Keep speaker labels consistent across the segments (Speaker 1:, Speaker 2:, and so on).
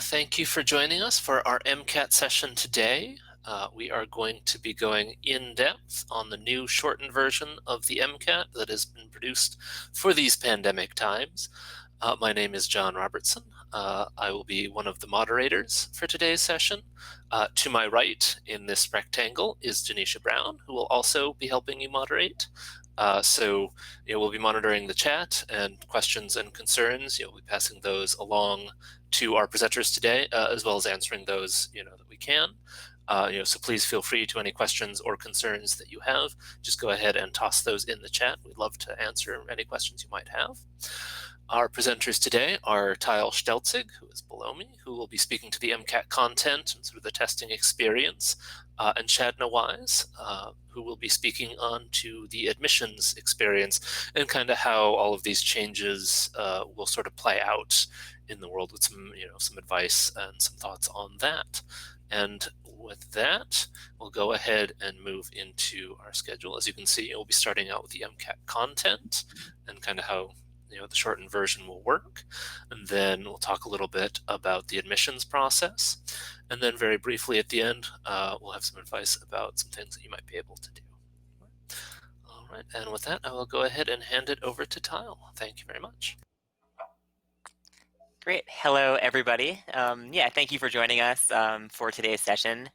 Speaker 1: Thank you for joining us for our MCAT session today. We are going to be going in depth on the new shortened version of the MCAT that has been produced for these pandemic times. My name is John Robertson. I will be one of the moderators for today's session. To my right in this rectangle is Janisha Brown, who will also be helping you moderate. We'll be monitoring the chat and questions and concerns. We'll be passing those along to our presenters today, as well as answering those that we can. So please feel free to any questions or concerns that you have. Just go ahead and toss those in the chat. We'd love to answer any questions you might have. Our presenters today are Tyle Stelzig, who is below me, who will be speaking to the MCAT content and sort of the testing experience, and Shadna Wise, who will be speaking on to the admissions experience and kind of how all of these changes will sort of play out in the world, with some advice and some thoughts on that. And with that, we'll go ahead and move into our schedule. As you can see, we'll be starting out with the MCAT content and kind of how the shortened version will work. And then we'll talk a little bit about the admissions process. And then very briefly at the end, we'll have some advice about some things that you might be able to do. All right, and with that, I will go ahead and hand it over to Tyle. Thank you very much.
Speaker 2: Great. Hello, everybody. Thank you for joining us for today's session.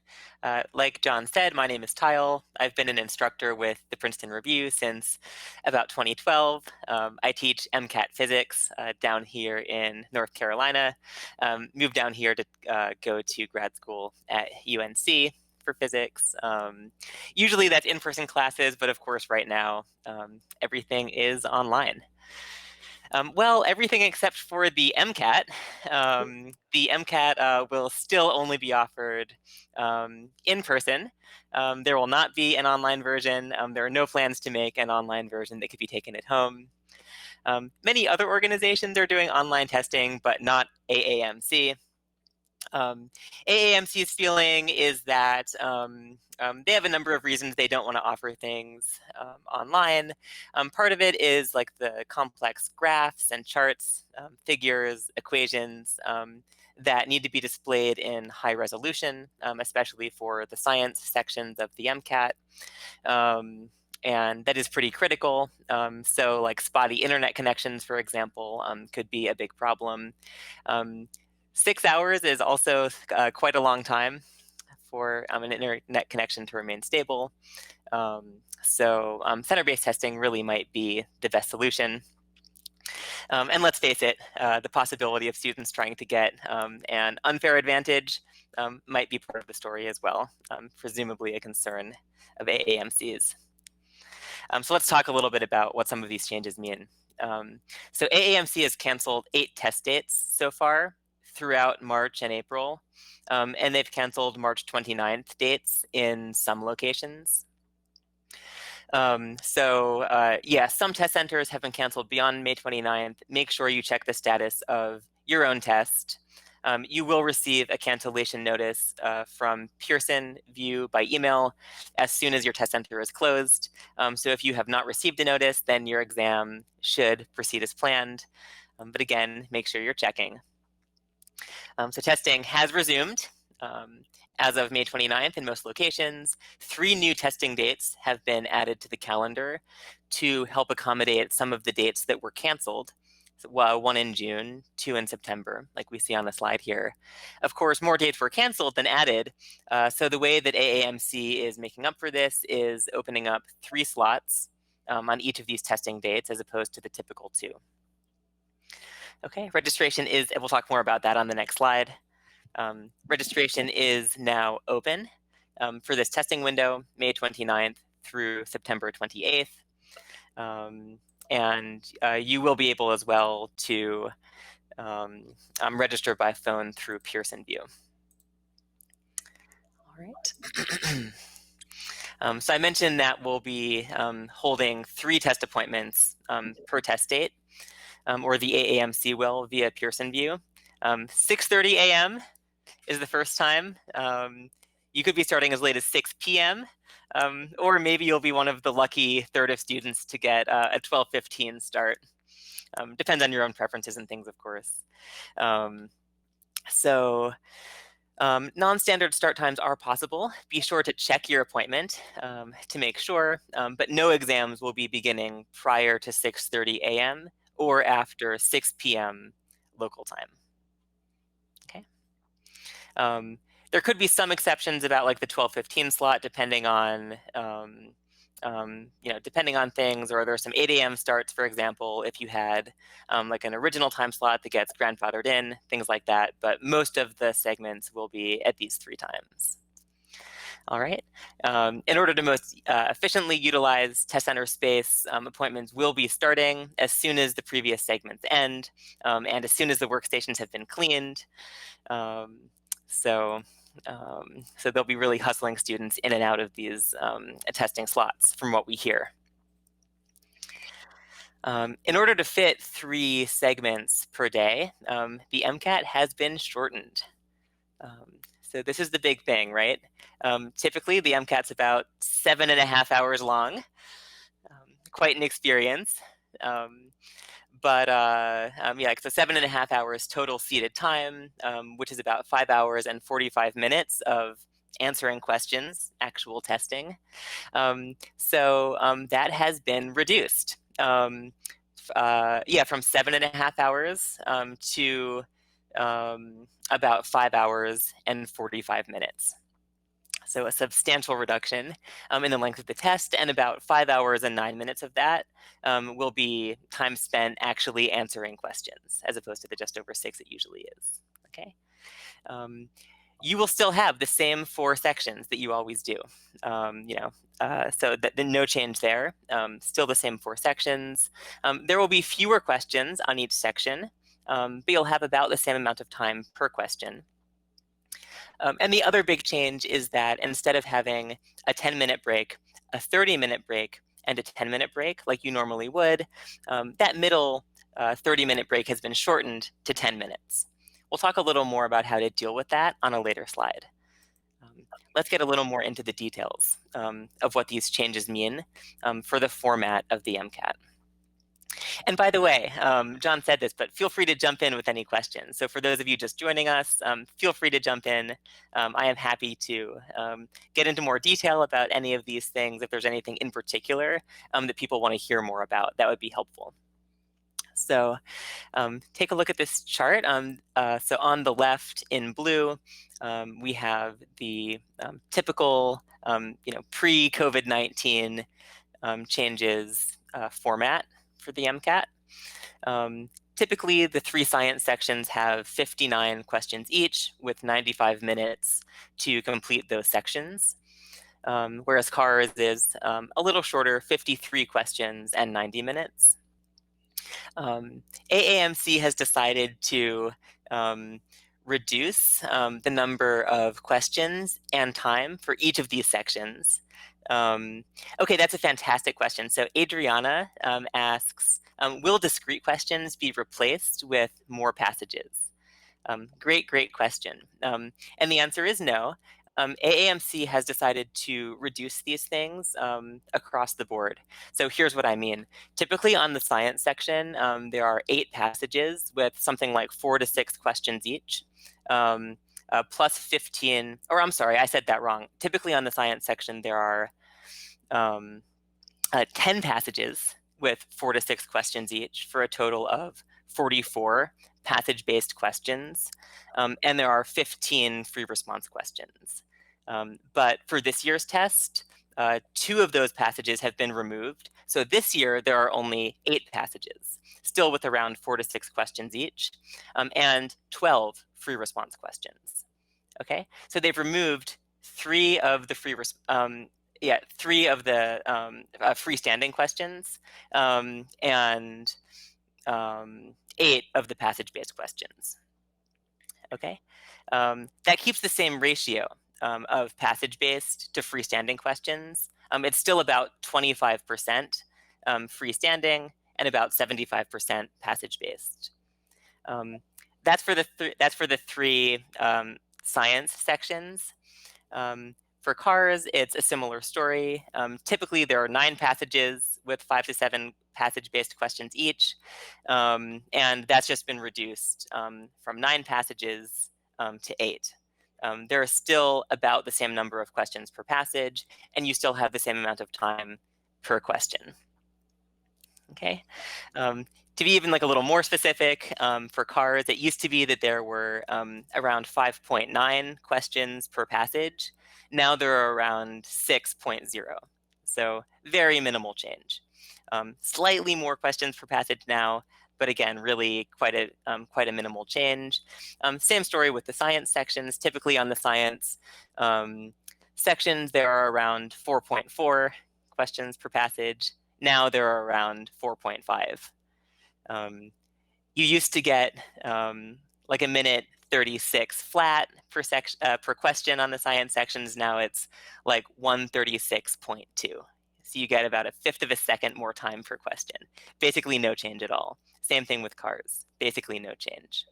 Speaker 2: Like John said, my name is Tyle. I've been an instructor with the Princeton Review since about 2012. I teach MCAT physics down here in North Carolina. Moved down here to go to grad school at UNC for physics. Usually that's in-person classes, but of course right now everything is online. Everything except for the MCAT. The MCAT will still only be offered in person. There will not be an online version. There are no plans to make an online version that could be taken at home. Many other organizations are doing online testing, but not AAMC. AAMC's feeling is that they have a number of reasons they don't want to offer things online. Part of it is like the complex graphs and charts, figures, equations that need to be displayed in high resolution, especially for the science sections of the MCAT. And that is pretty critical. So like spotty internet connections, for example, could be a big problem. 6 hours is also quite a long time for an internet connection to remain stable. Center-based testing really might be the best solution. And let's face it, the possibility of students trying to get an unfair advantage might be part of the story as well, presumably a concern of AAMC's. So let's talk a little bit about what some of these changes mean. So AAMC has canceled 8 test dates so far throughout March and April, and they've canceled March 29th dates in some locations. Some test centers have been canceled beyond May 29th. Make sure you check the status of your own test. You will receive a cancellation notice from Pearson VUE by email as soon as your test center is closed. So if you have not received a notice, then your exam should proceed as planned. But again, make sure you're checking. So testing has resumed as of May 29th in most locations. 3 new testing dates have been added to the calendar to help accommodate some of the dates that were canceled. So, 1 in June, 2 in September, like we see on the slide here. Of course, more dates were canceled than added. So the way that AAMC is making up for this is opening up 3 slots on each of these testing dates as opposed to the typical 2. Okay, registration is, we'll talk more about that on the next slide. Registration is now open for this testing window, May 29th through September 28th. You will be able as well to register by phone through Pearson VUE. All right. So I mentioned that we'll be holding 3 test appointments per test date. Or the AAMC will via Pearson VUE. 6:30 a.m. is the first time. You could be starting as late as 6 p.m. Or maybe you'll be one of the lucky third of students to get a 12:15 start. Depends on your own preferences and things, of course. So non-standard start times are possible. Be sure to check your appointment to make sure, but no exams will be beginning prior to 6:30 a.m. or after 6 p.m. local time. Okay. There could be some exceptions about like the 12:15 slot, depending on depending on things, or there's some 8 a.m. starts, for example, if you had like an original time slot that gets grandfathered in, things like that. But most of the segments will be at these 3 times. All right. In order to most efficiently utilize test center space, appointments will be starting as soon as the previous segments end, and as soon as the workstations have been cleaned. Um, so, so they'll be really hustling students in and out of these testing slots, from what we hear. In order to fit 3 segments per day, the MCAT has been shortened. So this is the big thing, right? Typically, the MCAT's about 7.5 hours long. Quite an experience. Yeah, so 7.5 hours total seated time, which is about 5 hours and 45 minutes of answering questions, actual testing. That has been reduced. From 7.5 hours to about 5 hours and 45 minutes. So a substantial reduction in the length of the test, and about 5 hours and 9 minutes of that will be time spent actually answering questions, as opposed to the just over 6 it usually is. Okay. You will still have the same 4 sections that you always do. No change there. Still the same 4 sections. There will be fewer questions on each section, but you'll have about the same amount of time per question. And the other big change is that instead of having a 10-minute break, a 30-minute break, and a 10-minute break like you normally would, that middle 30-minute break has been shortened to 10 minutes. We'll talk a little more about how to deal with that on a later slide. Let's get a little more into the details of what these changes mean for the format of the MCAT. And by the way, John said this, but feel free to jump in with any questions. So for those of you just joining us, feel free to jump in. I am happy to get into more detail about any of these things. If there's anything in particular that people want to hear more about, that would be helpful. So take a look at this chart. So on the left in blue, we have the typical pre-COVID-19 changes format for the MCAT. Typically, the 3 science sections have 59 questions each, with 95 minutes to complete those sections, whereas CARS is a little shorter, 53 questions and 90 minutes. AAMC has decided to reduce the number of questions and time for each of these sections. Okay, that's a fantastic question. So Adriana asks, will discrete questions be replaced with more passages? Great question. And the answer is no. AAMC has decided to reduce these things across the board. So here's what I mean. Typically on the science section, there are 8 passages with something like 4 to 6 questions each, plus 15, or I'm sorry, I said that wrong. Typically on the science section, there are 10 passages with 4 to 6 questions each, for a total of 44 passage-based questions, and there are 15 free response questions. But for this year's test, 2 of those passages have been removed. So this year, there are only 8 passages, still with around 4 to 6 questions each, and 12 free response questions. Okay, so they've removed 3 of the freestanding questions, and 8 of the passage-based questions. Okay, that keeps the same ratio of passage-based to freestanding questions. It's still about 25% freestanding and about 75% passage-based. That's for the 3 science sections. For CARS, it's a similar story. Typically, there are 9 passages with 5 to 7 passage-based questions each, and that's just been reduced from 9 passages to 8. There are still about the same number of questions per passage, and you still have the same amount of time per question. Okay. To be even like a little more specific, for cars, it used to be that there were around 5.9 questions per passage. Now there are around 6.0. So very minimal change. Slightly more questions per passage now, but again, really quite a minimal change. Same story with the science sections. Typically on the science sections, there are around 4.4 questions per passage. Now there are around 4.5. You used to get like a minute 36 flat per question on the science sections. Now it's like 136.2. So you get about a fifth of a second more time per question. Basically no change at all. Same thing with cars. Basically no change.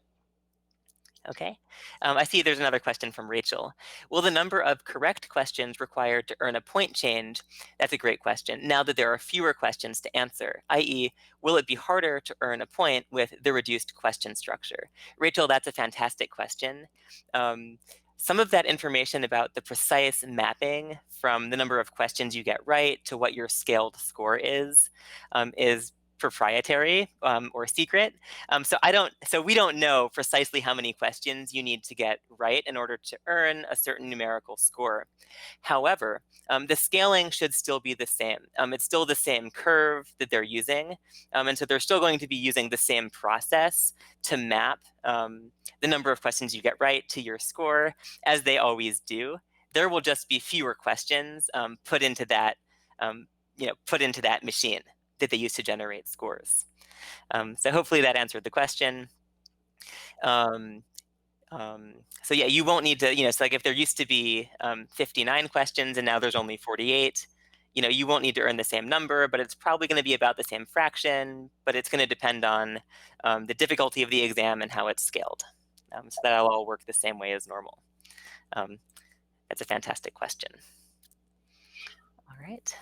Speaker 2: Okay. I see there's another question from Rachel. Will the number of correct questions required to earn a point change? That's a great question. Now that there are fewer questions to answer, i.e., will it be harder to earn a point with the reduced question structure? Rachel, that's a fantastic question. Some of that information about the precise mapping from the number of questions you get right to what your scaled score is proprietary or secret. So we don't know precisely how many questions you need to get right in order to earn a certain numerical score. However, the scaling should still be the same. It's still the same curve that they're using. And so they're still going to be using the same process to map the number of questions you get right to your score, as they always do. There will just be fewer questions put into that machine that they use to generate scores. So hopefully that answered the question. So yeah, you won't need to, so like if there used to be 59 questions and now there's only 48, you won't need to earn the same number, but it's probably going to be about the same fraction, but it's going to depend on the difficulty of the exam and how it's scaled. So that'll all work the same way as normal. That's a fantastic question. All right.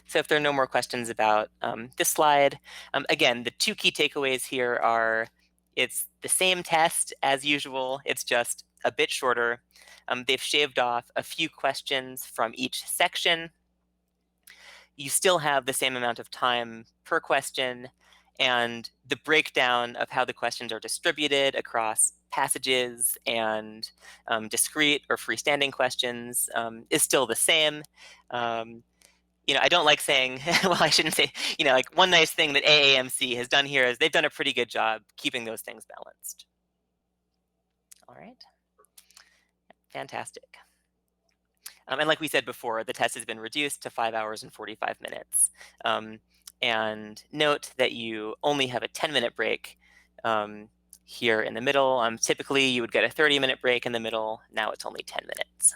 Speaker 2: So if there are no more questions about this slide, again, the two key takeaways here are it's the same test as usual, it's just a bit shorter. They've shaved off a few questions from each section. You still have the same amount of time per question, and the breakdown of how the questions are distributed across passages and discrete or freestanding questions is still the same. I don't like saying, well, I shouldn't say, like one nice thing that AAMC has done here is they've done a pretty good job keeping those things balanced. All right. Fantastic. And like we said before, the test has been reduced to 5 hours and 45 minutes. And note that you only have a 10-minute break here in the middle. Typically, you would get a 30-minute break in the middle. Now it's only 10 minutes.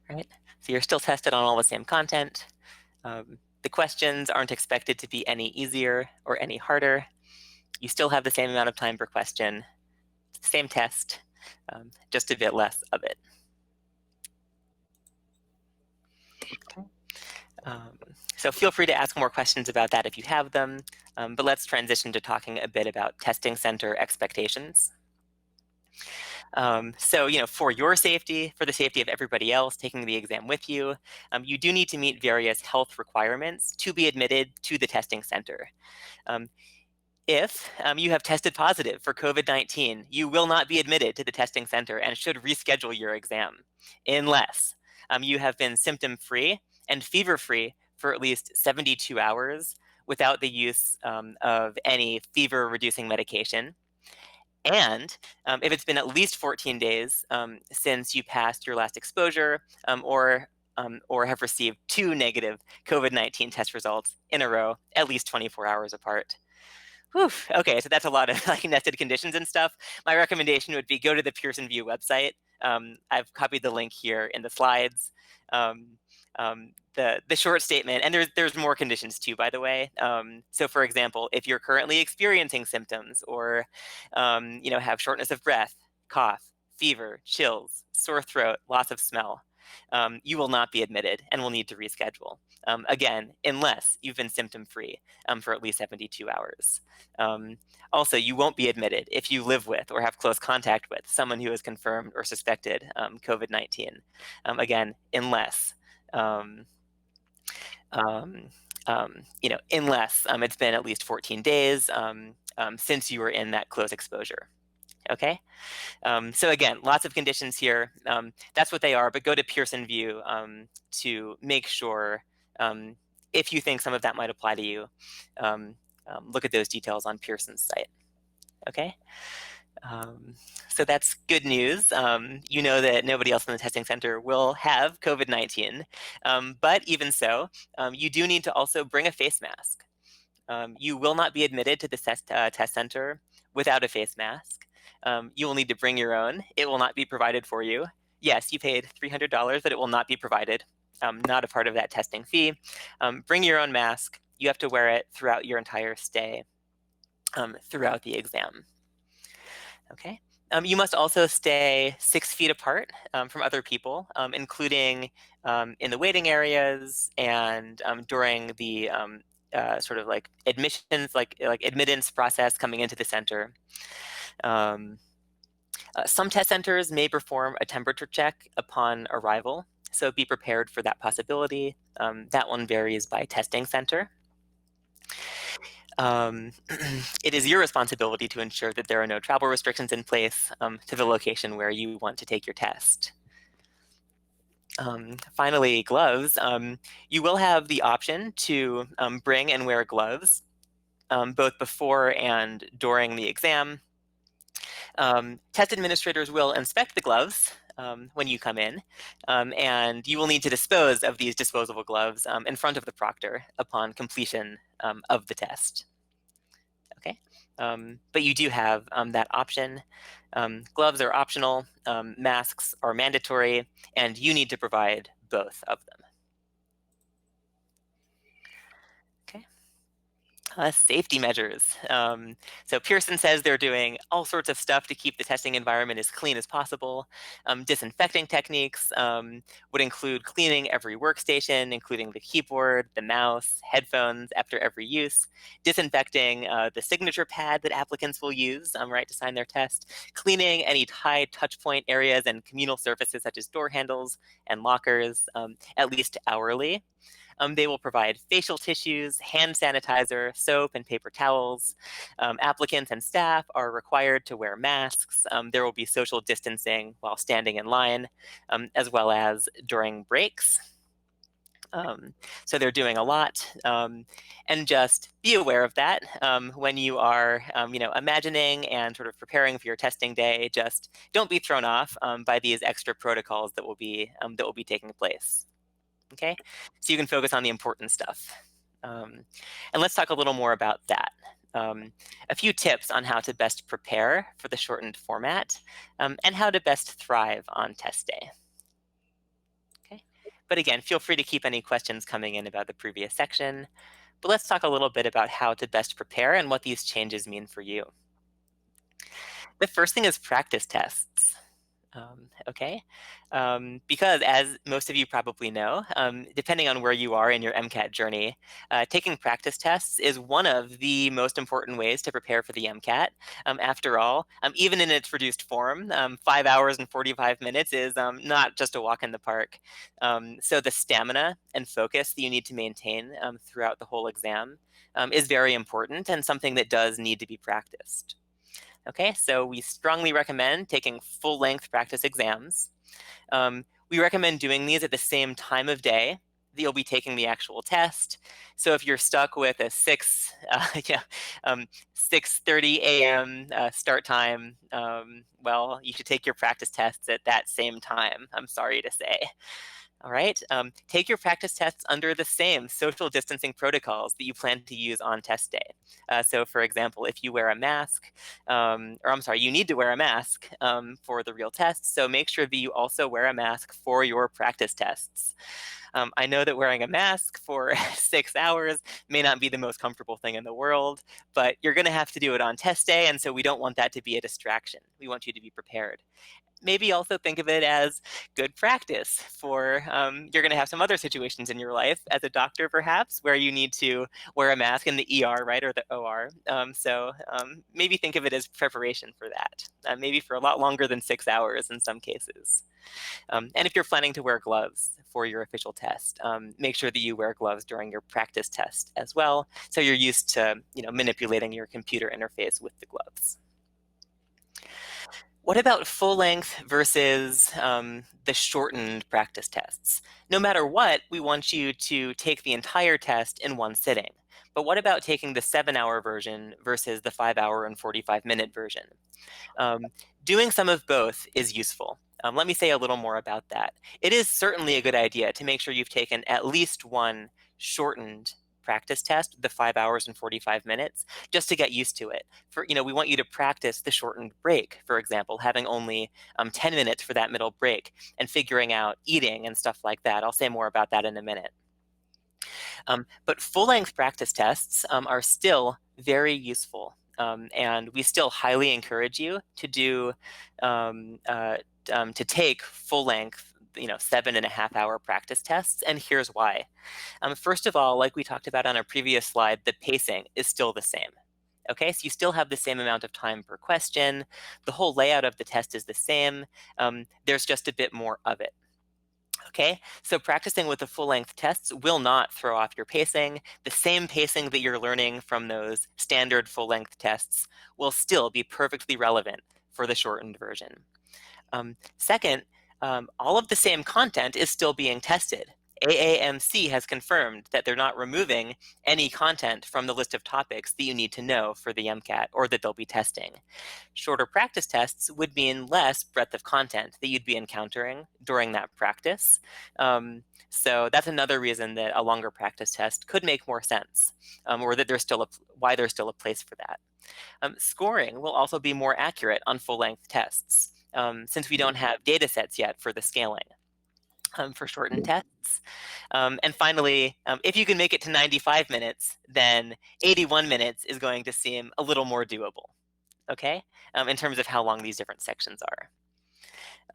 Speaker 2: Right? So you're still tested on all the same content. The questions aren't expected to be any easier or any harder. You still have the same amount of time per question, same test, just a bit less of it. Okay. So feel free to ask more questions about that if you have them, but let's transition to talking a bit about testing center expectations. So, for your safety, for the safety of everybody else taking the exam with you, you do need to meet various health requirements to be admitted to the testing center. If you have tested positive for COVID-19, you will not be admitted to the testing center and should reschedule your exam unless you have been symptom-free and fever-free for at least 72 hours without the use of any fever-reducing medication. And if it's been at least 14 days since you passed your last exposure or have received 2 negative COVID-19 test results in a row, at least 24 hours apart. Whew. Okay, so that's a lot of like nested conditions and stuff. My recommendation would be go to the Pearson VUE website. I've copied the link here in the slides. The short statement, and there's more conditions too, by the way. So for example, if you're currently experiencing symptoms or have shortness of breath, cough, fever, chills, sore throat, loss of smell, you will not be admitted and will need to reschedule. Again, unless you've been symptom-free for at least 72 hours. Also, you won't be admitted if you live with or have close contact with someone who is confirmed or suspected COVID-19. Again, unless unless it's been at least 14 days since you were in that close exposure. Okay, so again, lots of conditions here. That's what they are, but go to Pearson VUE to make sure if you think some of that might apply to you, look at those details on Pearson's site. Okay. So that's good news. You know that nobody else in the testing center will have COVID-19, but even so, you do need to also bring a face mask. You will not be admitted to the test center without a face mask. You will need to bring your own. It will not be provided for you. Yes, you paid $300, but it will not be provided. Not a part of that testing fee. Bring your own mask. You have to wear it throughout your entire stay, throughout the exam. Okay. You must also stay 6 feet apart from other people, including in the waiting areas and during the sort of like admissions, like admittance process coming into the center. Some test centers may perform a temperature check upon arrival, so be prepared for that possibility. That one varies by testing center. It is your responsibility to ensure that there are no travel restrictions in place to the location where you want to take your test. Finally, gloves. You will have the option to bring and wear gloves both before and during the exam. Test administrators will inspect the gloves when you come in, and you will need to dispose of these disposable gloves in front of the proctor upon completion of the test. Okay, but you do have that option. Gloves are optional, masks are mandatory, and you need to provide both of them. Okay. Safety measures. So Pearson says they're doing all sorts of stuff to keep the testing environment as clean as possible. Disinfecting techniques would include cleaning every workstation, including the keyboard, the mouse, headphones after every use, disinfecting the signature pad that applicants will use right, to sign their test, cleaning any high touch point areas and communal surfaces such as door handles and lockers at least hourly. They will provide facial tissues, hand sanitizer, soap, and paper towels. Applicants and staff are required to wear masks. There will be social distancing while standing in line, as well as during breaks. So they're doing a lot, and just be aware of that when you are, imagining and sort of preparing for your testing day. Just don't be thrown off by these extra protocols that will be taking place. Okay, so you can focus on the important stuff. And let's talk a little more about that. A few tips on how to best prepare for the shortened format and how to best thrive on test day. Okay, but again, feel free to keep any questions coming in about the previous section. But let's talk a little bit about how to best prepare and what these changes mean for you. The first thing is practice tests. Okay, because as most of you probably know, depending on where you are in your MCAT journey, taking practice tests is one of the most important ways to prepare for the MCAT. After all, even in its reduced form, 5 hours and 45 minutes is not just a walk in the park. So the stamina and focus that you need to maintain throughout the whole exam is very important and something that does need to be practiced. Okay, so we strongly recommend taking full-length practice exams. We recommend doing these at the same time of day that you'll be taking the actual test. So if you're stuck with a 6:30 a.m. Start time, well, you should take your practice tests at that same time, I'm sorry to say. All right, take your practice tests under the same social distancing protocols that you plan to use on test day. So for example, if you wear a mask, you need to wear a mask for the real test, so make sure that you also wear a mask for your practice tests. I know that wearing a mask for 6 hours may not be the most comfortable thing in the world, but you're going to have to do it on test day, and so we don't want that to be a distraction. We want you to be prepared. Maybe also think of it as good practice for you're going to have some other situations in your life as a doctor, perhaps, where you need to wear a mask in the ER, right, or the OR. So maybe think of it as preparation for that, maybe for a lot longer than 6 hours in some cases. And if you're planning to wear gloves for your official test, make sure that you wear gloves during your practice test as well, so you're used to manipulating your computer interface with the gloves. What about full length versus the shortened practice tests? No matter what, we want you to take the entire test in one sitting. But what about taking the 7-hour version versus the 5-hour and 45-minute version? Um, Doing some of both is useful. Let me say a little more about that. It is certainly a good idea to make sure you've taken at least one shortened practice test, the 5 hours and 45 minutes, just to get used to it. We want you to practice the shortened break, for example, having only 10 minutes for that middle break and figuring out eating and stuff like that. I'll say more about that in a minute. But full-length practice tests are still very useful. And we still highly encourage you to do to take full-length, 7.5-hour practice tests. And here's why. First of all, like we talked about on a previous slide, the pacing is still the same. Okay, so you still have the same amount of time per question. The whole layout of the test is the same. There's just a bit more of it. Okay, so practicing with the full-length tests will not throw off your pacing. The same pacing that you're learning from those standard full-length tests will still be perfectly relevant for the shortened version. Second, all of the same content is still being tested. AAMC has confirmed that they're not removing any content from the list of topics that you need to know for the MCAT or that they'll be testing. Shorter practice tests would mean less breadth of content that you'd be encountering during that practice. So that's another reason that a longer practice test could make more sense, or that why there's still a place for that. Scoring will also be more accurate on full-length tests, since we don't have data sets yet for the scaling for shortened tests. And finally, if you can make it to 95 minutes, then 81 minutes is going to seem a little more doable, okay, in terms of how long these different sections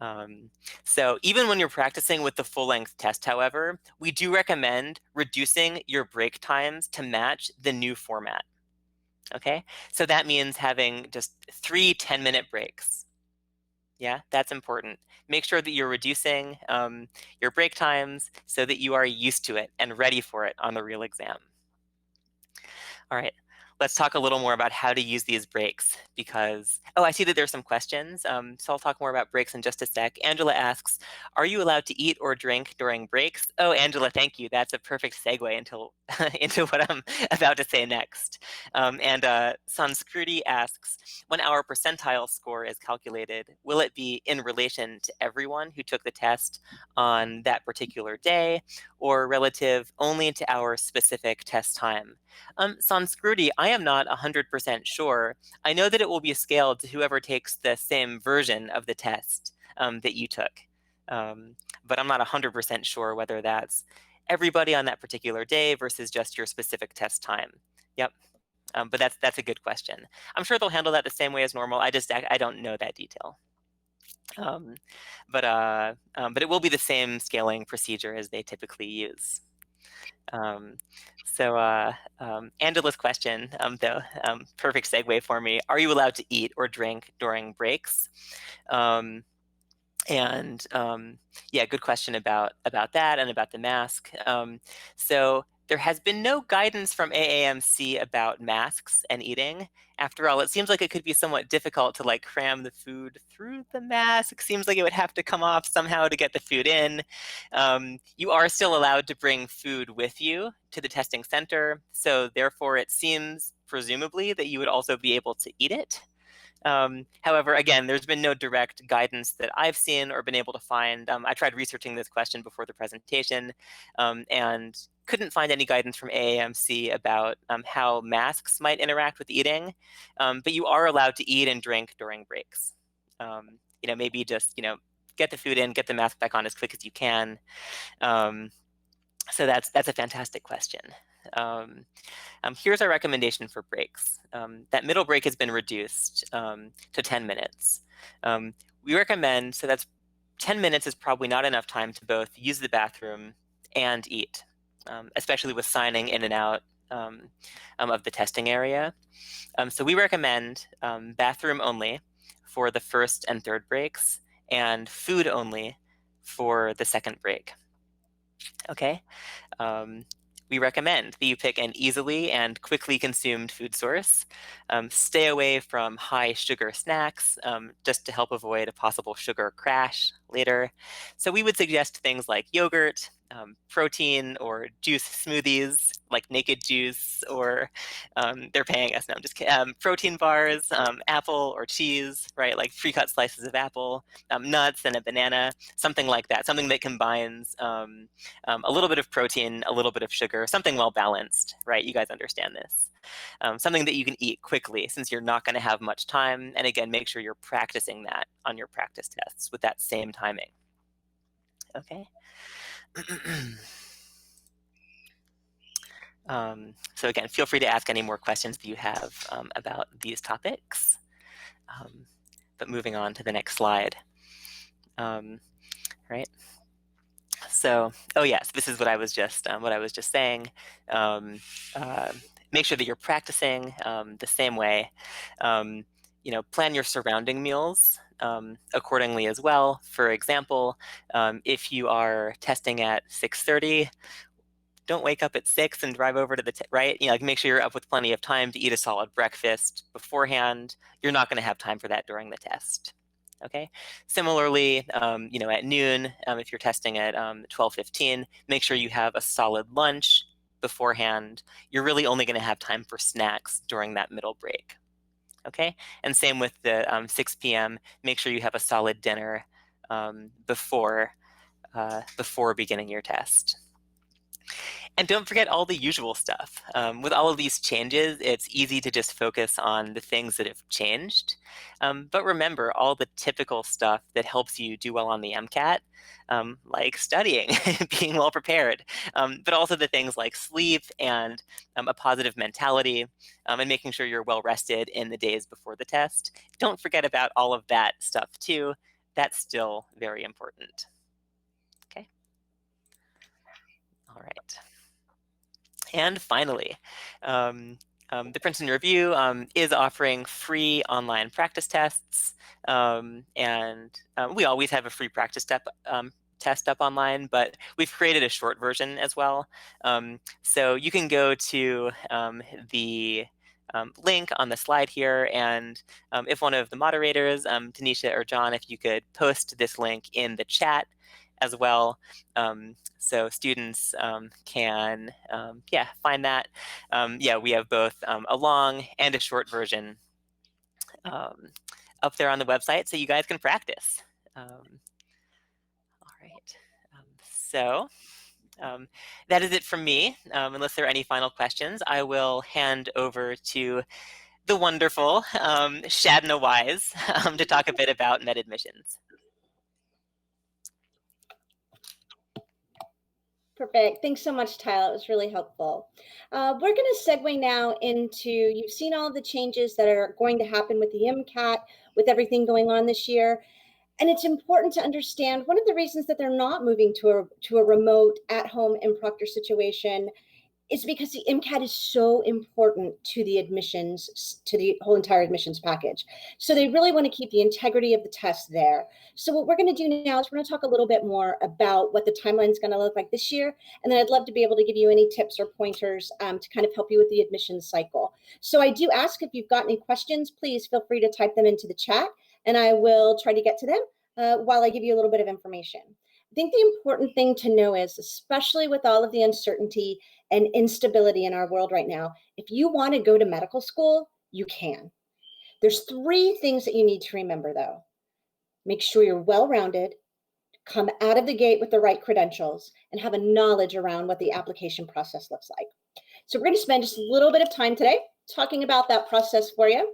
Speaker 2: are. So even when you're practicing with the full-length test, however, we do recommend reducing your break times to match the new format. Okay, so that means having just 3 10-minute breaks. Yeah, that's important. Make sure that you're reducing your break times so that you are used to it and ready for it on the real exam. All right, let's talk a little more about how to use these breaks because, I see that there's some questions. So I'll talk more about breaks in just a sec. Angela asks, are you allowed to eat or drink during breaks? Oh, Angela, thank you. That's a perfect segue into what I'm about to say next. And Sanskruti asks, when our percentile score is calculated, will it be in relation to everyone who took the test on that particular day or relative only to our specific test time? Sanskruti, I am not 100% sure. I know that it will be scaled to whoever takes the same version of the test that you took. But I'm not 100% sure whether that's everybody on that particular day versus just your specific test time. Yep. But that's a good question. I'm sure they'll handle that the same way as normal. I don't know that detail. But it will be the same scaling procedure as they typically use. Angela's question, though, perfect segue for me. Are you allowed to eat or drink during breaks? Yeah, good question about that and about the mask. So there has been no guidance from AAMC about masks and eating. After all, it seems like it could be somewhat difficult to like cram the food through the mask. It seems like it would have to come off somehow to get the food in. You are still allowed to bring food with you to the testing center. So therefore, it seems presumably that you would also be able to eat it. However, again, there's been no direct guidance that I've seen or been able to find. I tried researching this question before the presentation and couldn't find any guidance from AAMC about how masks might interact with eating, but you are allowed to eat and drink during breaks. Maybe just, get the food in, get the mask back on as quick as you can. So that's a fantastic question. Here's our recommendation for breaks. That middle break has been reduced to 10 minutes. We recommend, so that's 10 minutes is probably not enough time to both use the bathroom and eat, especially with signing in and out of the testing area. So we recommend bathroom only for the first and third breaks and food only for the second break. Okay. We recommend that you pick an easily and quickly consumed food source. Stay away from high sugar snacks just to help avoid a possible sugar crash later. So we would suggest things like yogurt, protein or juice smoothies like naked juice, or they're paying us. No, I'm just kidding. Protein bars, apple or cheese, right? Like pre-cut slices of apple, nuts and a banana, something like that. Something that combines a little bit of protein, a little bit of sugar, something well balanced, right? You guys understand this. Something that you can eat quickly since you're not going to have much time. And again, make sure you're practicing that on your practice tests with that same timing. Okay. So again, feel free to ask any more questions that you have about these topics. But moving on to the next slide. Right. So, oh yes, this is what I was just saying. Make sure that you're practicing the same way. Plan your surrounding meals accordingly as well. For example, if you are testing at 6:30, don't wake up at 6 and drive over to the right. Like make sure you're up with plenty of time to eat a solid breakfast beforehand. You're not going to have time for that during the test. Okay. Similarly, at noon, if you're testing at 12:15, make sure you have a solid lunch beforehand. You're really only going to have time for snacks during that middle break. Okay. And same with the 6 p.m. Make sure you have a solid dinner before beginning your test. And don't forget all the usual stuff. With all of these changes, it's easy to just focus on the things that have changed. But remember all the typical stuff that helps you do well on the MCAT, like studying, being well prepared, but also the things like sleep and a positive mentality, and making sure you're well rested in the days before the test. Don't forget about all of that stuff too. That's still very important. Okay. All right. And finally, the Princeton Review is offering free online practice tests, and we always have a free practice test up online, but we've created a short version as well. So you can go to the link on the slide here, and if one of the moderators, Tanisha or John, if you could post this link in the chat as well, so students can find that. We have both a long and a short version up there on the website, so you guys can practice. All right. So that is it from me. Unless there are any final questions, I will hand over to the wonderful Shadna Wise to talk a bit about med admissions.
Speaker 3: Perfect. Thanks so much, Tyler. It was really helpful. We're going to segue now into, you've seen all the changes that are going to happen with the MCAT, with everything going on this year. And it's important to understand one of the reasons that they're not moving to a remote at-home in proctor situation is because the MCAT is so important to the admissions, to the whole entire admissions package. So they really want to keep the integrity of the test there. So what we're going to do now is we're going to talk a little bit more about what the timeline is going to look like this year. And then I'd love to be able to give you any tips or pointers to kind of help you with the admissions cycle. So I do ask, if you've got any questions, please feel free to type them into the chat, and I will try to get to them while I give you a little bit of information. I think the important thing to know is, especially with all of the uncertainty and instability in our world right now, if you want to go to medical school, you can. There's 3 things that you need to remember, though. Make sure you're well-rounded, come out of the gate with the right credentials, and have a knowledge around what the application process looks like. So we're going to spend just a little bit of time today talking about that process for you.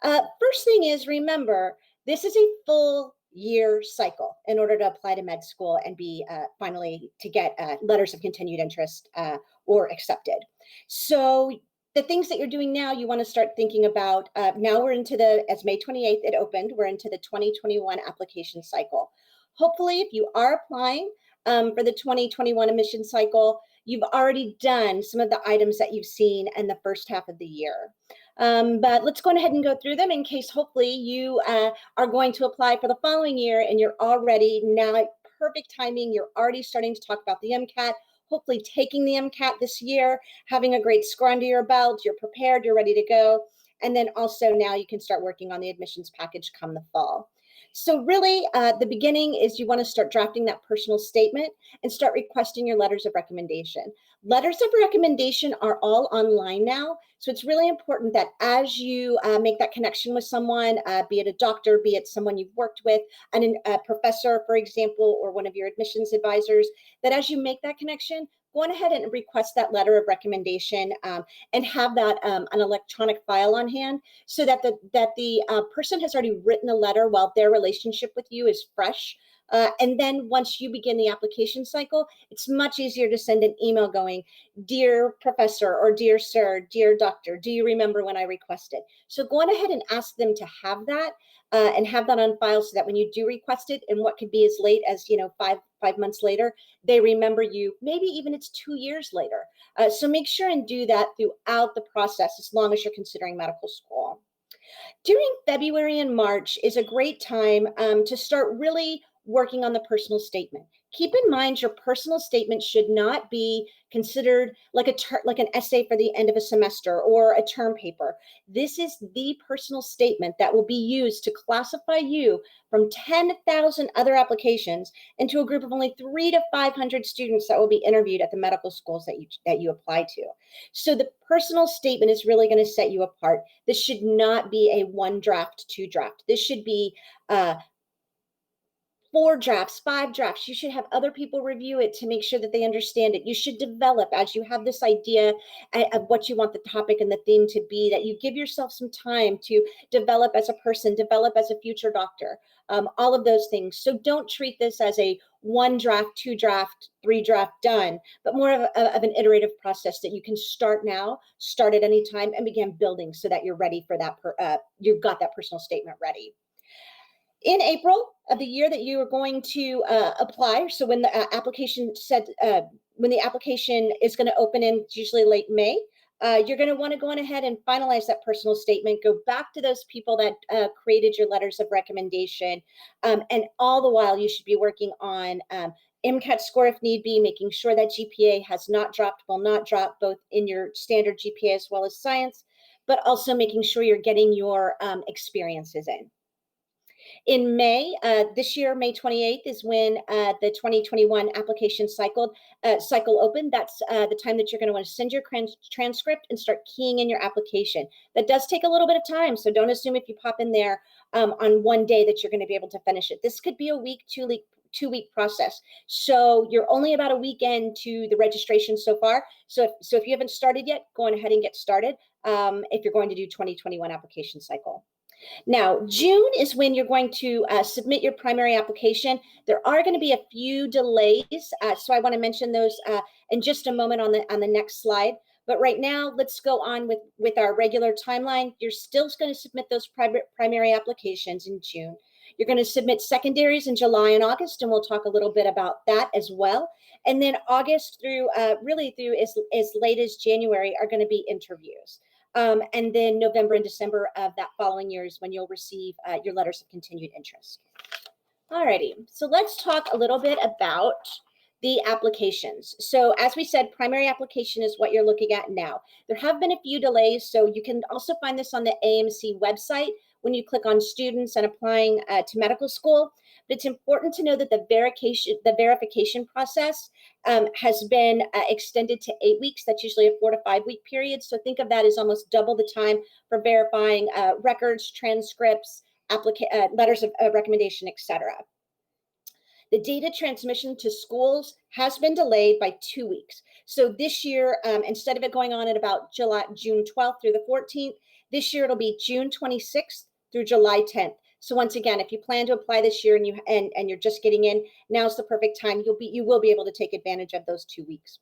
Speaker 3: First thing is, remember, this is a full year cycle in order to apply to med school and be finally to get letters of continued interest or accepted. So the things that you're doing now, you want to start thinking about. Now we're into as May 28th it opened, we're into the 2021 application cycle. Hopefully, if you are applying for the 2021 admission cycle, you've already done some of the items that you've seen in the first half of the year. But let's go ahead and go through them in case hopefully you are going to apply for the following year and you're already now perfect timing. You're already starting to talk about the MCAT, hopefully taking the MCAT this year, having a great score under your belt, you're prepared, you're ready to go. And then also now you can start working on the admissions package come the fall. So really, the beginning is you want to start drafting that personal statement and start requesting your letters of recommendation. Letters of recommendation are all online now. So it's really important that as you make that connection with someone, be it a doctor, be it someone you've worked with, a professor, for example, or one of your admissions advisors, that as you make that connection, go on ahead and request that letter of recommendation and have that an electronic file on hand so that the person has already written a letter while their relationship with you is fresh. And then once you begin the application cycle, it's much easier to send an email going, dear professor or dear sir, dear doctor, do you remember when I requested? So go on ahead and ask them to have that and have that on file so that when you do request it, and what could be as late as, five months later, they remember you, maybe even it's 2 years later. So make sure and do that throughout the process as long as you're considering medical school. During February and March is a great time to start really working on the personal statement. Keep in mind your personal statement should not be considered like an essay for the end of a semester or a term paper. This is the personal statement that will be used to classify you from 10,000 other applications into a group of only 300 to 500 students that will be interviewed at the medical schools that you apply to. So the personal statement is really going to set you apart. This should not be a 1 draft, 2 draft. This should be 4 drafts, 5 drafts. You should have other people review it to make sure that they understand it. You should develop as you have this idea of what you want the topic and the theme to be, that you give yourself some time to develop as a person, develop as a future doctor, all of those things. So don't treat this as a 1 draft, 2 draft, 3 draft done, but more of an iterative process that you can start now, start at any time, and begin building so that you're ready for that, you've got that personal statement ready. In April of the year that you are going to apply, so when the application when the application is going to open in usually late May, you're going to want to go on ahead and finalize that personal statement, go back to those people that created your letters of recommendation, and all the while you should be working on MCAT score if need be, making sure that GPA has not dropped, will not drop, both in your standard GPA as well as science, but also making sure you're getting your experiences in. In May, this year, May 28th is when the 2021 application cycle opened. That's the time that you're going to want to send your transcript and start keying in your application. That does take a little bit of time, so don't assume if you pop in there on one day that you're going to be able to finish it. This could be a week, 2-week process. So you're only about a weekend to the registration so far. So if you haven't started yet, go on ahead and get started if you're going to do 2021 application cycle. Now, June is when you're going to submit your primary application. There are going to be a few delays, so I want to mention those in just a moment on the next slide. But right now, let's go on with our regular timeline. You're still going to submit those primary applications in June. You're going to submit secondaries in July and August, and we'll talk a little bit about that as well. And then August through really through as late as January are going to be interviews. And then November and December of that following year is when you'll receive your letters of continued interest. Alrighty, so let's talk a little bit about the applications. So as we said, primary application is what you're looking at now. There have been a few delays, so you can also find this on the AMC website when you click on students and applying to medical school. But it's important to know that the verification process has been extended to 8 weeks. That's usually a 4 to 5 week period. So think of that as almost double the time for verifying records, transcripts, letters of recommendation, etc. The data transmission to schools has been delayed by 2 weeks. So this year, instead of it going on at about June 12th through the 14th, this year it'll be June 26th through July 10th. So once again, if you plan to apply this year and you're just getting in, now's the perfect time. You will be able to take advantage of those 2 weeks.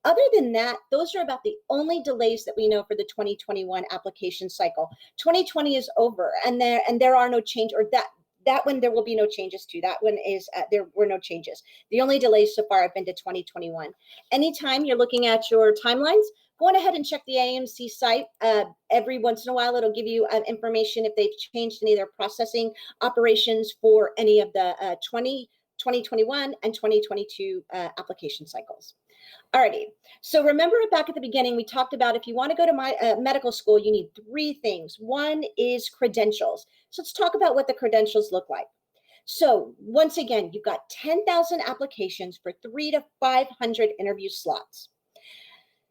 Speaker 3: Other than that, those are about the only delays that we know for the 2021 application cycle. 2020 is over, and there are no change, or that one there will be no changes to. That one is there were no changes. The only delays so far have been to 2021. Anytime you're looking at your timelines, go on ahead and check the AMC site. Every once in a while, it'll give you information if they've changed any of their processing operations for any of the 2021 and 2022 application cycles. Alrighty, so remember back at the beginning, we talked about if you want to go to medical school, you need 3 things. One is credentials. So let's talk about what the credentials look like. So once again, you've got 10,000 applications for 300 to 500 interview slots.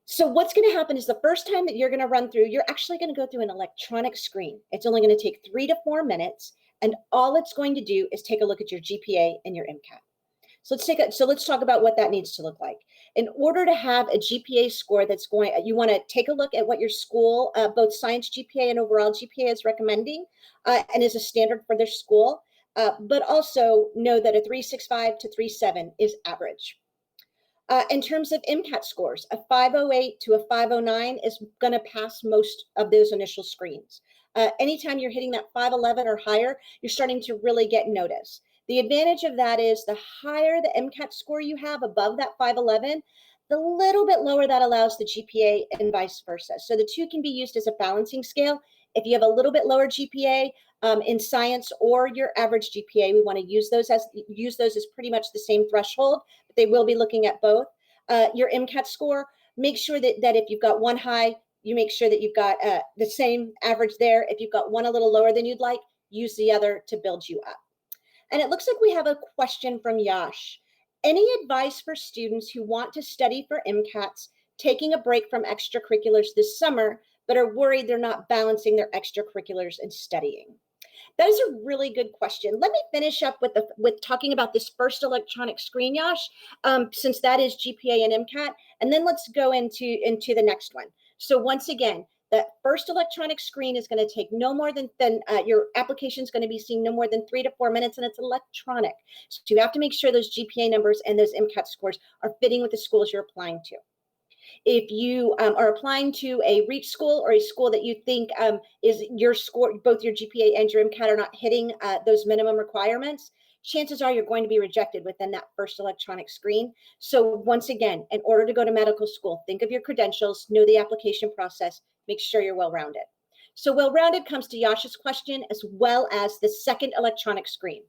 Speaker 3: So what's going to happen is the first time that you're going to run through, you're actually going to go through an electronic screen. It's only going to take 3 to 4 minutes, and all it's going to do is take a look at your GPA and your MCAT. So let's talk about what that needs to look like. In order to have a GPA score you want to take a look at what your school, both science GPA and overall GPA is recommending and is a standard for their school, but also know that a 365 to 37 is average. In terms of MCAT scores, a 508 to a 509 is going to pass most of those initial screens. Anytime you're hitting that 511 or higher, you're starting to really get noticed. The advantage of that is the higher the MCAT score you have above that 511, the little bit lower that allows the GPA and vice versa. So the two can be used as a balancing scale. If you have a little bit lower GPA in science or your average GPA, we want to use those as pretty much the same threshold, but they will be looking at both. Your MCAT score, make sure that if you've got one high, you make sure that you've got the same average there. If you've got one a little lower than you'd like, use the other to build you up. And it looks like we have a question from Yash. Any advice for students who want to study for MCATs, taking a break from extracurriculars this summer, but are worried they're not balancing their extracurriculars and studying? That is a really good question. Let me finish up with talking about this first electronic screen, Yash, since that is GPA and MCAT, and then let's go into the next one. So once again, the first electronic screen is going to take no more than your application is going to be seen no more than 3 to 4 minutes, and it's electronic. So you have to make sure those GPA numbers and those MCAT scores are fitting with the schools you're applying to. If you are applying to a REACH school or a school that you think is your score, both your GPA and your MCAT are not hitting those minimum requirements, chances are you're going to be rejected within that first electronic screen. So once again, in order to go to medical school, think of your credentials, know the application process, make sure you're well-rounded. So well-rounded comes to Yasha's question, as well as the second electronic screen.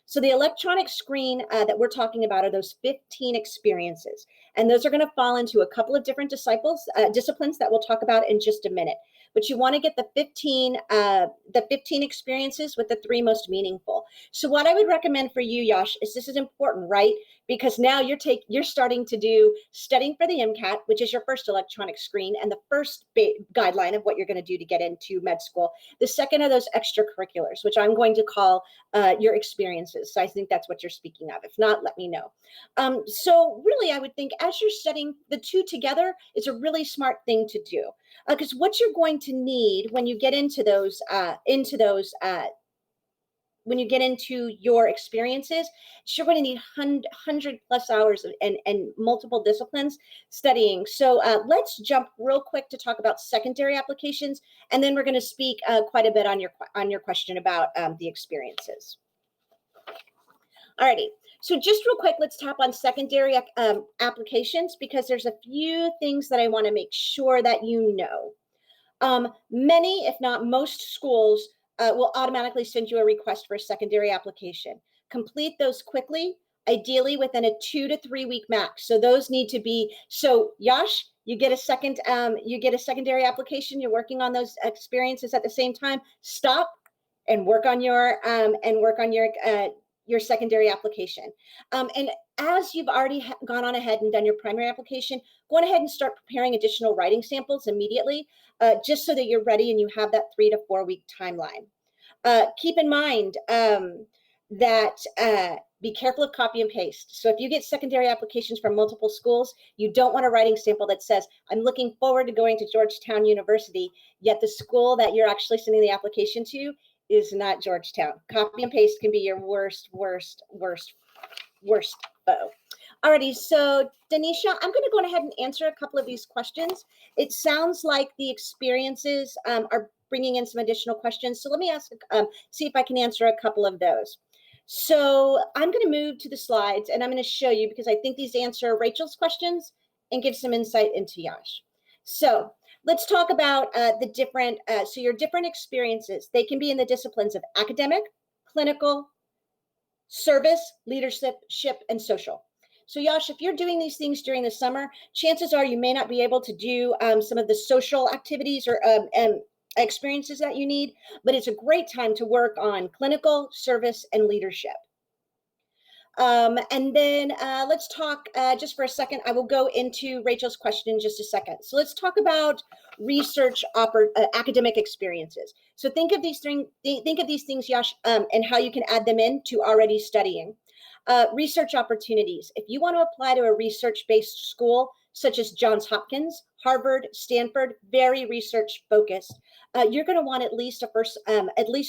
Speaker 3: So the electronic screen that we're talking about are those 15 experiences. And those are going to fall into a couple of different disciplines that we'll talk about in just a minute. But you want to get the 15 experiences with the 3 most meaningful. So what I would recommend for you, Yash, is this is important, right? Because now you're starting to do studying for the MCAT, which is your first electronic screen and the first guideline of what you're going to do to get into med school. The second are those extracurriculars, which I'm going to call your experiences. So I think that's what you're speaking of. If not, let me know. So really, I would think as you're studying the 2 together, it's a really smart thing to do. Because what you're going to need when you get into when you get into your experiences, you're going to need 100 plus hours and multiple disciplines studying. So let's jump real quick to talk about secondary applications, and then we're going to speak quite a bit on your question about the experiences. Alrighty, so just real quick, let's tap on secondary applications, because there's a few things that I want to make sure that you know. Many, if not most schools will automatically send you a request for a secondary application. Complete those quickly, ideally within a 2 to 3 week max. So those need to be, so Yash, you get a secondary application, you're working on those experiences at the same time, stop and work on your secondary application. And as you've already gone on ahead and done your primary application, go on ahead and start preparing additional writing samples immediately, just so that you're ready and you have that 3 to 4 week timeline. Keep in mind that be careful of copy and paste. So if you get secondary applications from multiple schools, you don't want a writing sample that says, I'm looking forward to going to Georgetown University, yet the school that you're actually sending the application to is not Georgetown. Copy and paste can be your worst foe. Alrighty, so Denisha, I'm going to go ahead and answer a couple of these questions. It sounds like the experiences are bringing in some additional questions. So let me see if I can answer a couple of those. So I'm going to move to the slides and I'm going to show you, because I think these answer Rachel's questions and give some insight into Yash. So let's talk about the different, so your different experiences. They can be in the disciplines of academic, clinical, service, leadership, and social. So Yash, if you're doing these things during the summer, chances are you may not be able to do some of the social activities or experiences that you need, but it's a great time to work on clinical, service, and leadership. And then let's talk just for a second. I will go into Rachel's question in just a second. So let's talk about research academic experiences. So think of these things, Yash, and how you can add them in to already studying. Research opportunities. If you want to apply to a research-based school, such as Johns Hopkins, Harvard, Stanford, very research focused, you're going to want at least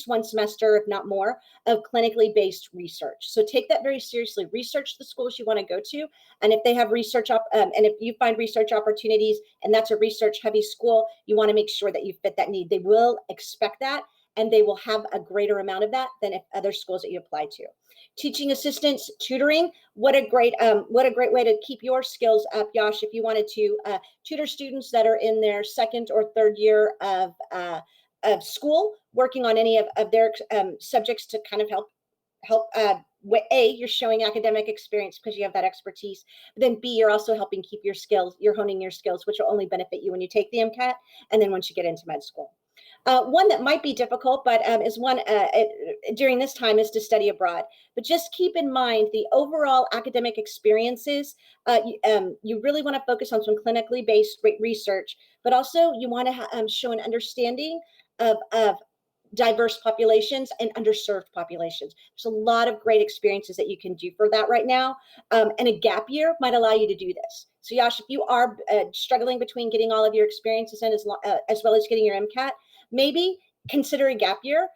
Speaker 3: one semester, if not more, of clinically based research. So take that very seriously. Research the schools you want to go to, and if they have research and if you find research opportunities and that's a research heavy school, you want to make sure that you fit that need. They will expect that, and they will have a greater amount of that than if other schools that you apply to. Teaching assistants, tutoring, what a great way to keep your skills up, Yash, if you wanted to tutor students that are in their second or third year of school, working on any of their subjects to kind of help A, you're showing academic experience because you have that expertise, but then B, you're also helping keep your skills, you're honing your skills, which will only benefit you when you take the MCAT and then once you get into med school. One that might be difficult, but is one during this time, is to study abroad. But just keep in mind the overall academic experiences. You really want to focus on some clinically based research, but also you want to show an understanding of diverse populations and underserved populations. There's a lot of great experiences that you can do for that right now. And a gap year might allow you to do this. So Yash, if you are struggling between getting all of your experiences in as well as getting your MCAT, maybe consider a gap year.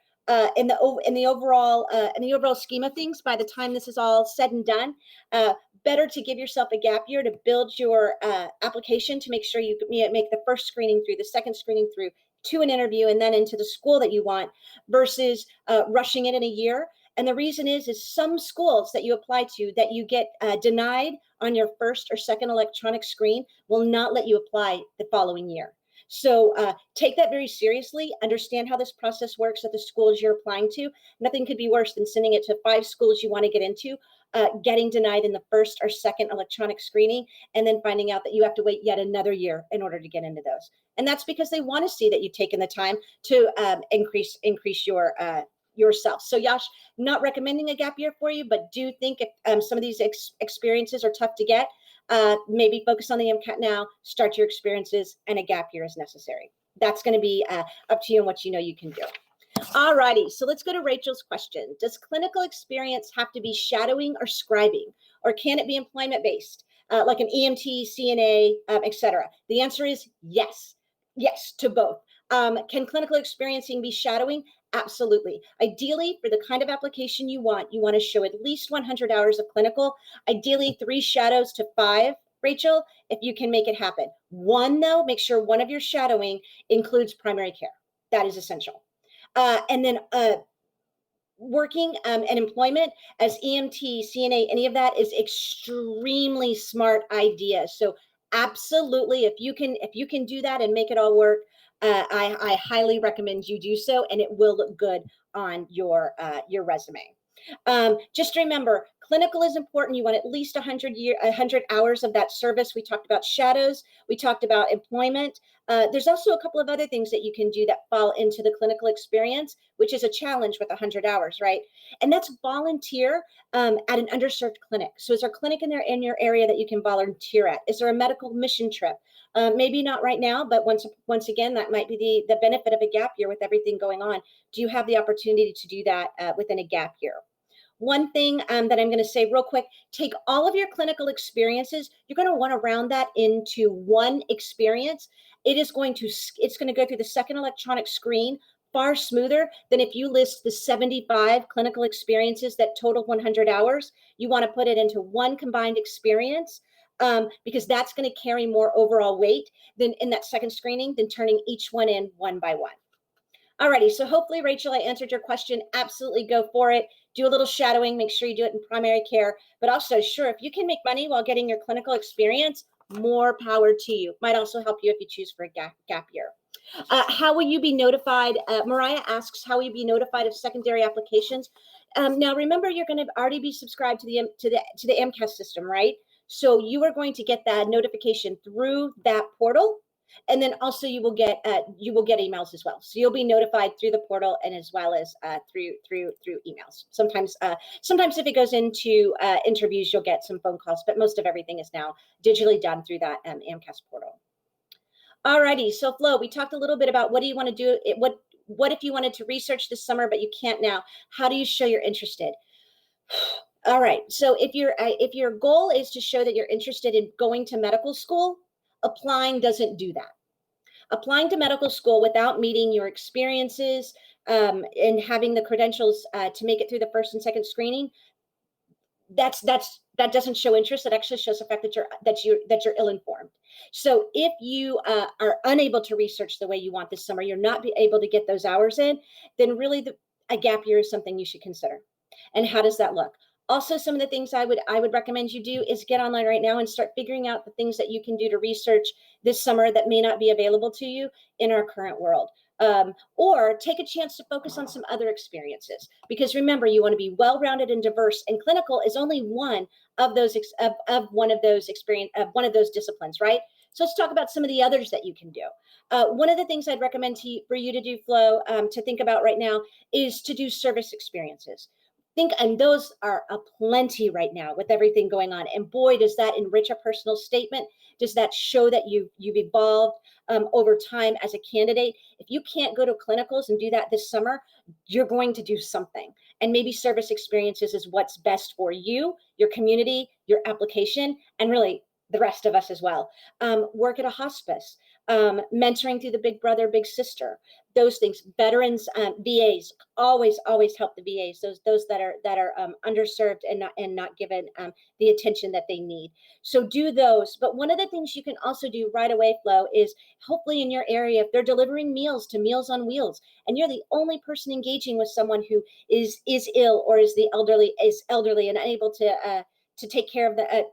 Speaker 3: In the overall scheme of things, by the time this is all said and done, better to give yourself a gap year to build your application to make sure you make the first screening through, the second screening through, to an interview, and then into the school that you want, versus rushing it in a year. And the reason is some schools that you apply to that you get denied on your first or second electronic screen will not let you apply the following year. So take that very seriously. Understand how this process works at the schools you're applying to. Nothing could be worse than sending it to 5 schools you want to get into, getting denied in the first or second electronic screening, and then finding out that you have to wait yet another year in order to get into those. And that's because they want to see that you've taken the time to increase yourself. So Yash, not recommending a gap year for you, but do think if some of these experiences are tough to get, maybe focus on the MCAT now, start your experiences, and a gap year is necessary. That's going to be up to you and what you know you can do. All righty, so let's go to Rachel's question. Does clinical experience have to be shadowing or scribing, or can it be employment-based, like an EMT, CNA, etc.? The answer is yes. Yes to both. Can clinical experiencing be shadowing? Absolutely. Ideally, for the kind of application you want to show at least 100 hours of clinical, ideally 3 shadows to 5, Rachel, if you can make it happen. 1, though, make sure one of your shadowing includes primary care. That is essential. And then working and employment as EMT, CNA, any of that is extremely smart idea. So absolutely, if you can do that and make it all work, I highly recommend you do so, and it will look good on your resume. Just remember, clinical is important. You want at least 100 hours of that service. We talked about shadows. We talked about employment. There's also a couple of other things that you can do that fall into the clinical experience, which is a challenge with 100 hours, right? And that's volunteer at an underserved clinic. So is there a clinic in your area that you can volunteer at? Is there a medical mission trip? Maybe not right now, but once again, that might be the benefit of a gap year with everything going on. Do you have the opportunity to do that within a gap year? One thing that I'm going to say real quick, take all of your clinical experiences. You're going to want to round that into one experience. It's going to go through the second electronic screen far smoother than if you list the 75 clinical experiences that total 100 hours. You want to put it into one combined experience, because that's going to carry more overall weight than in that second screening than turning each one in one by one. Alrighty, so hopefully, Rachel, I answered your question. Absolutely go for it. Do a little shadowing. Make sure you do it in primary care. But also, sure, if you can make money while getting your clinical experience, more power to you. Might also help you if you choose for a gap year. How will you be notified? Mariah asks, how will you be notified of secondary applications? Now, remember, you're going to already be subscribed to the MCAT system, right? So you are going to get that notification through that portal. And then also you will get emails as well. So you'll be notified through the portal and as well as through emails. Sometimes if it goes into interviews, you'll get some phone calls, but most of everything is now digitally done through that AMCAS portal. Alrighty, so Flo, we talked a little bit about what do you want to do? What if you wanted to research this summer but you can't now? How do you show you're interested? All right, so if your goal is to show that you're interested in going to medical school, applying doesn't do that. Applying to medical school without meeting your experiences and having the credentials to make it through the first and second screening, that doesn't show interest. It actually shows the fact that you're ill-informed. So if you are unable to research the way you want this summer, you're not be able to get those hours in, then really a gap year is something you should consider. And how does that look? Also, some of the things I would recommend you do is get online right now and start figuring out the things that you can do to research this summer that may not be available to you in our current world. Or take a chance to focus on some other experiences, because remember, you want to be well-rounded and diverse, and clinical is only one of those one of those disciplines, right? So let's talk about some of the others that you can do. One of the things I'd recommend for you to do, Flo, to think about right now is to do service experiences. And those are aplenty right now with everything going on. And boy, does that enrich a personal statement. Does that show that you've evolved over time as a candidate? If you can't go to clinicals and do that this summer, you're going to do something. And maybe service experiences is what's best for you, your community, your application, and really the rest of us as well. Work at a hospice, mentoring through the big brother, big sister, those things. Veterans, VAs, always help the VAs, those that are underserved and not given the attention that they need. So do those. But one of the things you can also do right away, Flo, is hopefully in your area, if they're delivering meals to Meals on Wheels, and you're the only person engaging with someone who is ill or is elderly and unable to take care of the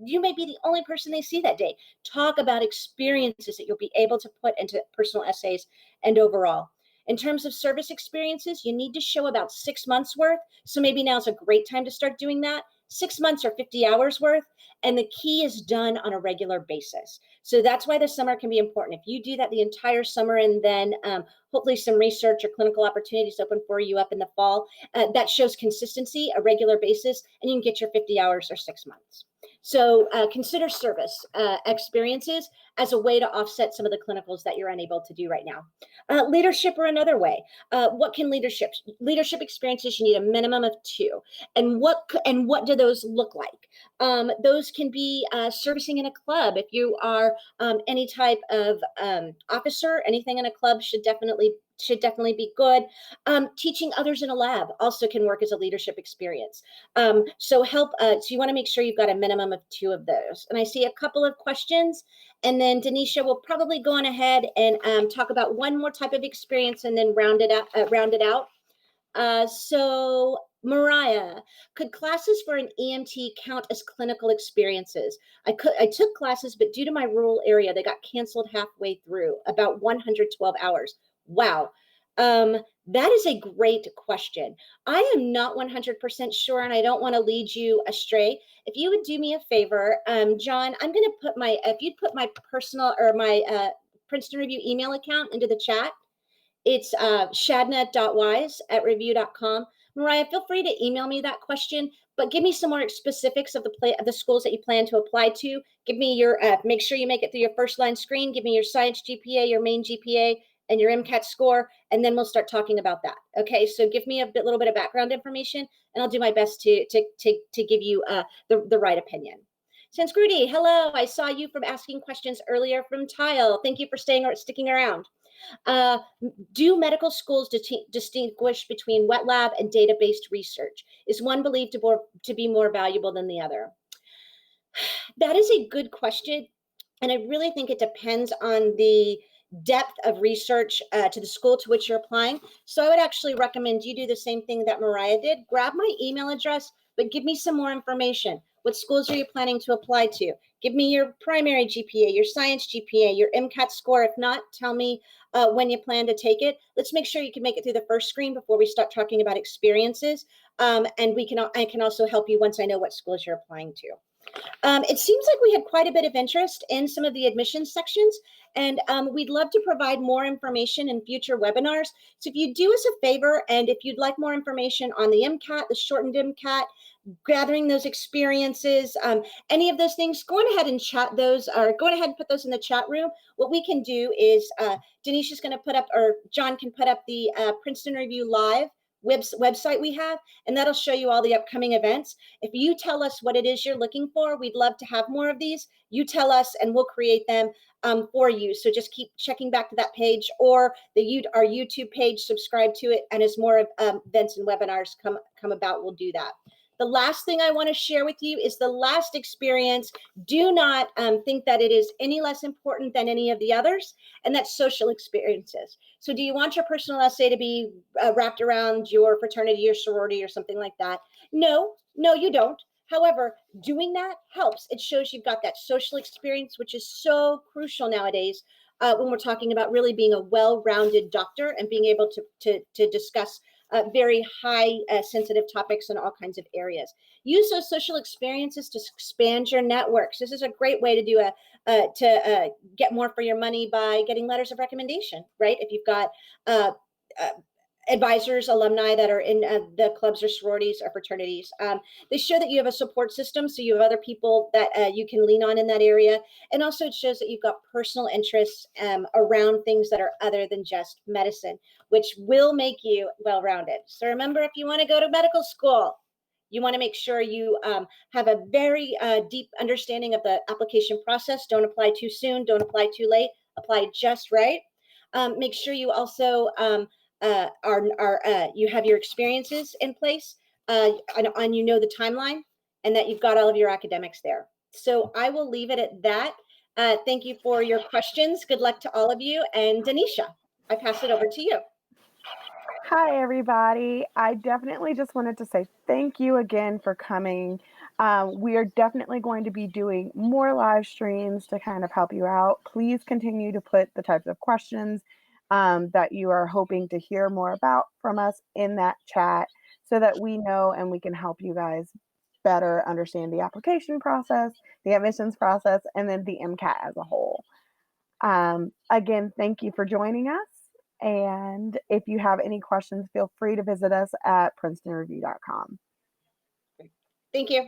Speaker 3: you may be the only person they see that day. Talk about experiences that you'll be able to put into personal essays and overall. In terms of service experiences, you need to show about 6 months worth. So maybe now's a great time to start doing that. 6 months or 50 hours worth. And the key is done on a regular basis. So that's why the summer can be important. If you do that the entire summer and then hopefully some research or clinical opportunities open for you up in the fall, that shows consistency, a regular basis, and you can get your 50 hours or 6 months. So consider service experiences as a way to offset some of the clinicals that you're unable to do right now. Leadership or another way. What can leadership experiences? You need a minimum of 2. And what do those look like? Those can be servicing in a club. If you are any type of officer, anything in a club should definitely be good. Teaching others in a lab also can work as a leadership experience. So you want to make sure you've got a minimum of 2 of those. And I see a couple of questions, and then Denisha will probably go on ahead and talk about one more type of experience and then round it out. So Mariah, could classes for an EMT count as clinical experiences? I took classes, but due to my rural area, they got canceled halfway through, about 112 hours. Wow. That is a great question. I am not 100% sure, and I don't want to lead you astray. If you would do me a favor, John, I'm going to if you'd put my personal or my Princeton Review email account into the chat. It's shadna.wise@review.com. Mariah, feel free to email me that question, but give me some more specifics of the schools that you plan to apply to. Give me your, make sure you make it through your first line screen. Give me your science GPA, your main GPA, and your MCAT score, and then we'll start talking about that. Okay, so give me a little bit of background information, and I'll do my best to give you the right opinion. Sanskriti, hello. I saw you from asking questions earlier from Tile. Thank you for sticking around. Do medical schools distinguish between wet lab and data-based research? Is one believed to be more valuable than the other? That is a good question. And I really think it depends on the depth of research to the school to which you're applying. So I would actually recommend you do the same thing that Mariah did. Grab my email address, but give me some more information. What schools are you planning to apply to? Give me your primary GPA, your science GPA, your MCAT score. If not, tell me when you plan to take it. Let's make sure you can make it through the first screen before we start talking about experiences. And I can also help you once I know what schools you're applying to. It seems like we had quite a bit of interest in some of the admissions sections, and we'd love to provide more information in future webinars. So if you do us a favor, and if you'd like more information on the MCAT, the shortened MCAT, gathering those experiences, any of those things, go on ahead and chat those, or go ahead and put those in the chat room. What we can do is Denise is going to put up, or John can put up the Princeton Review Live website we have, and that'll show you all the upcoming events. If you tell us what it is you're looking for, we'd love to have more of these. You tell us and we'll create them for you. So just keep checking back to that page, or our YouTube page, subscribe to it, and as more events and webinars come about, we'll do that. The last thing I want to share with you is the last experience. Do not think that it is any less important than any of the others, and that's social experiences. So do you want your personal essay to be wrapped around your fraternity or sorority or something like that? No, you don't. However, doing that helps. It shows you've got that social experience, which is so crucial nowadays when we're talking about really being a well-rounded doctor and being able to discuss very high sensitive topics in all kinds of areas. Use those social experiences to expand your networks. This is a great way to do get more for your money by getting letters of recommendation, right? If you've got advisors, alumni that are in the clubs or sororities or fraternities. They show that you have a support system, so you have other people that you can lean on in that area. And also it shows that you've got personal interests around things that are other than just medicine, which will make you well-rounded. So remember, if you want to go to medical school, you want to make sure you have a very deep understanding of the application process. Don't apply too soon, don't apply too late, apply just right. Make sure you also you have your experiences in place and you know the timeline, and that you've got all of your academics there. So I will leave it at that. Thank you for your questions. Good luck to all of you. And Denisha, I pass it over to you.
Speaker 4: Hi, everybody. I definitely just wanted to say thank you again for coming. We are definitely going to be doing more live streams to kind of help you out. Please continue to put the types of questions that you are hoping to hear more about from us in that chat so that we know and we can help you guys better understand the application process, the admissions process, and then the MCAT as a whole. Again, thank you for joining us. And if you have any questions, feel free to visit us at princetonreview.com.
Speaker 3: Thank you.